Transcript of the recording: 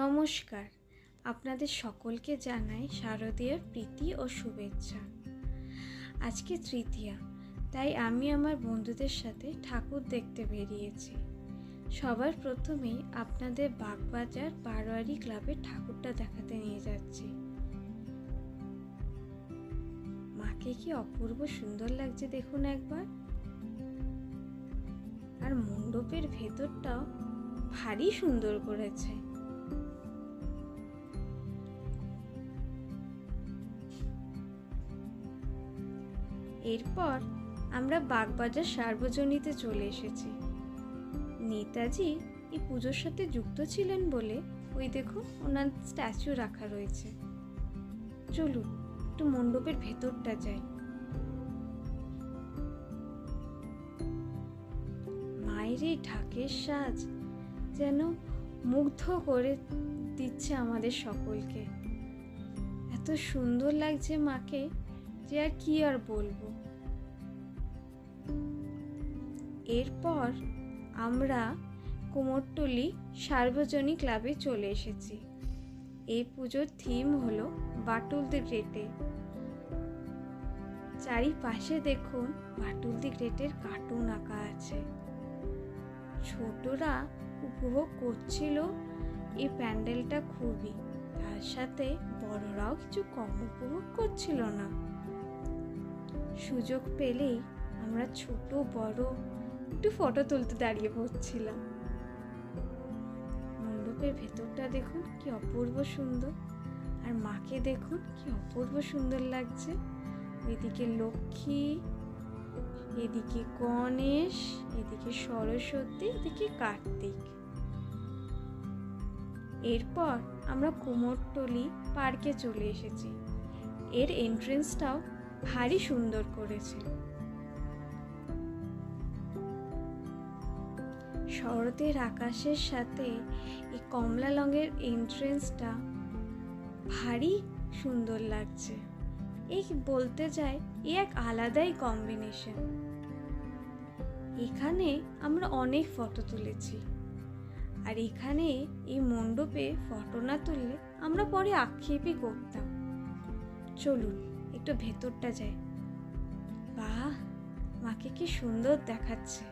নমস্কার, আপনাদের সকলকে জানাই শারদীয়ার প্রীতি ও শুভেচ্ছা। আজকে তৃতীয়া, তাই আমি আমার বন্ধুদের সাথে ঠাকুর দেখতে বেরিয়েছি। সবার প্রথমেই আপনাদের বাগবাজার বারোয়ারি ক্লাবের ঠাকুরটা দেখাতে নিয়ে যাচ্ছি। মাকে কি অপূর্ব সুন্দর লাগছে দেখুন একবার। আর মণ্ডপের ভেতরটাও ভারী সুন্দর করেছে। এরপর আমরা বাগবাজার সার্বজনীতে চলে এসেছি। নেতাজি এই পুজোর সাথে যুক্ত ছিলেন বলে ওই দেখুন ওনার স্ট্যাচু রাখা রয়েছে। চলুন একটু মণ্ডপের ভেতরটা যাই। মায়ের এই ঢাকের সাজ যেন মুগ্ধ করে দিচ্ছে আমাদের সকলকে। এত সুন্দর লাগছে মাকে যে আর কি আর বলবো। এরপর আমরা কুমোরটুলি সার্বজনীন ক্লাবে চলে এসেছি। এই পুজোর থিম হলো বাটুল দি গ্রেটে। চারিপাশে দেখুন বাটুল দি গ্রেটের কার্টুন আঁকা আছে। ছোটরা উপভোগ করছিল এই প্যান্ডেলটা খুবই, তার সাথে বড়রাও কিছু কম উপভোগ করছিল না। সুযোগ পেলেই আমরা ছোট বড় একটু ফটো তুলতে দাঁড়িয়ে পড়ছিলাম। মণ্ডপের ভেতরটা দেখুন কি অপূর্ব সুন্দর, আর মাকে দেখুন কি অপূর্ব সুন্দর লাগছে। এদিকে লক্ষ্মী, এদিকে গণেশ, এদিকে সরস্বতী, এদিকে কার্তিক। এরপর আমরা কুমোরটুলি পার্কে চলে এসেছি। এর এন্ট্রেন্সটাও ভারী সুন্দর করেছে। শরতের আকাশের সাথে এই কমলা রঙের এন্ট্রেন্সটা ভারী সুন্দর লাগছে। এই বলতে যাই এক আলাদাই কম্বিনেশন। এখানে আমরা অনেক ফটো তুলেছি, আর এখানে এই মণ্ডপে ফটো না তুললে আমরা পরে আক্ষেপই করতাম। চলুন একটু ভেতরটা যাই। বাহ, মাকে কি সুন্দর দেখাচ্ছে।